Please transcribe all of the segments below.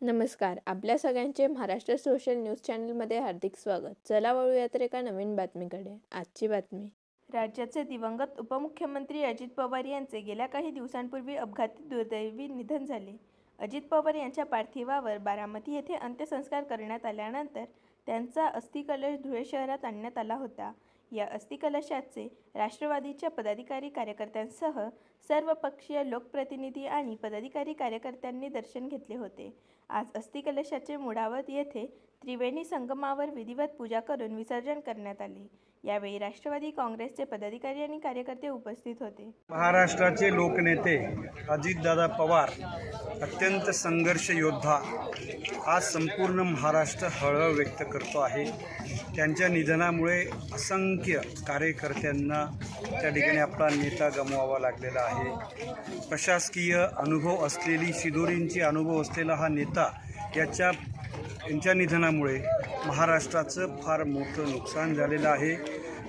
नमस्कार. आपल्या सगळ्यांचे महाराष्ट्र सोशल न्यूज चॅनलमध्ये हार्दिक स्वागत. चला वळूया तर एका नवीन बातमीकडे. आजची बातमी. राज्याचे दिवंगत उपमुख्यमंत्री अजित पवार यांचे गेल्या काही दिवसांपूर्वी अपघाती दुर्दैवी निधन झाले. अजित पवार यांच्या पार्थिवावर बारामती येथे अंत्यसंस्कार करण्यात आल्यानंतर त्यांचा अस्थिकलश धुळे शहरात आणण्यात आला होता. या अस्थिकलशाचे राष्ट्रवादीच्या पदाधिकारी कार्यकर्त्यांसह सर्वपक्षीय लोकप्रतिनिधी आणि पदाधिकारी कार्यकर्त्यांनी दर्शन घेतले होते. आज अस्थिकलशाचे मुढावत येथे त्रिवेणी संगमावर विधिवत पूजा करून विसर्जन करण्यात आले. यावेळी राष्ट्रवादी काँग्रेसचे पदाधिकारी आणि कार्यकर्ते उपस्थित होते. महाराष्ट्राचे लोकनेते अजितदादा पवार अत्यंत संघर्ष योद्धा आज संपूर्ण महाराष्ट्र हळहळ व्यक्त करतो आहे. त्यांच्या निधनामुळे असंख्य कार्यकर्त्यांना त्या ठिकाणी आपला नेता गमवावा लागलेला आहे. प्रशासकीय अनुभव असलेली शिदोरींची अनुभव असलेला हा नेता यांच्या निधनामुळे महाराष्ट्राचं फार मोठं नुकसान झालेलं आहे.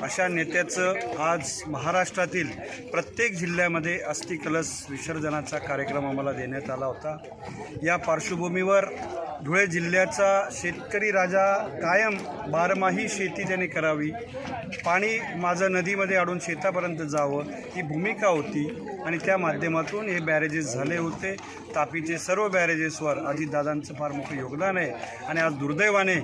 अशा नेत्याचं आज महाराष्ट्रातील प्रत्येक जिल्ह्यामध्ये अस्थिकलश विसर्जनाचा कार्यक्रम आम्हाला देण्यात आला होता. या पार्श्वभूमीवर धुळे जिल्ह्याचा शेतकरी राजा कायम बारमाही शेती त्याने करावी, पाणी माझं नदीमध्ये अडून शेतापर्यंत जावं ही भूमिका होती आणि त्या माध्यमातून हे बॅरेजेस झाले होते. तापीचे सर्व बॅरेजेसवर अजितदादांचं फार मोठं योगदान आहे आणि आज दुर्दैवाने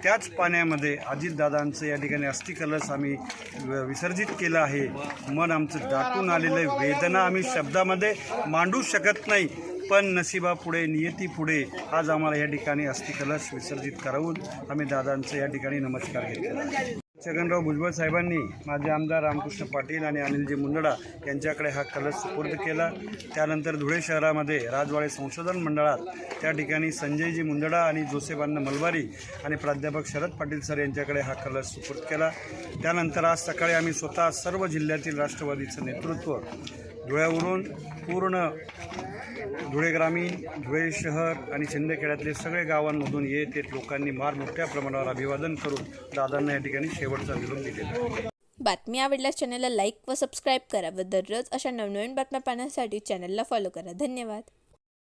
त्याच पाण्यामध्ये अजितदादांचं या ठिकाणी अस्थिकलश आम्ही विसर्जित केलं आहे. मन आमचं दाटून आलेलं आहे. वेदना आम्ही शब्दामध्ये मांडू शकत नाही, पण नशिबापुढे नियतीपुढे आज आम्हाला या ठिकाणी अस्थिकलश विसर्जित करावून आम्ही दादांचं या ठिकाणी नमस्कार घेतलेला. छगनराव भुजबळ साहेबांनी माझे आमदार रामकृष्ण पाटील आणि अनिलजी मुंदडा यांच्याकडे हा कलश सुपूर्द केला. त्यानंतर धुळे शहरामध्ये राजवाडे संशोधन मंडळात त्या ठिकाणी संजयजी मुंदडा आणि जोसेफांना मलबारी आणि प्राध्यापक शरद पाटील सर यांच्याकडे हा कलश सुपूर्द केला. त्यानंतर आज सकाळी आम्ही स्वतः सर्व जिल्ह्यातील राष्ट्रवादीचं नेतृत्व धुळ्यावरून पूर्ण धुळे ग्रामीण, धुळे शहर आणि शिंदखेड्यातले सगळे गावांमधून येत लोकांनी फार मोठ्या प्रमाणावर अभिवादन करून दादांना या ठिकाणी शेवटचा निरोप दिलेला. बातमी आवडल्यास चॅनलला लाईक व सबस्क्राईब करा व दररोज अशा नवनवीन बातम्या पाहण्यासाठी चॅनलला फॉलो करा. धन्यवाद.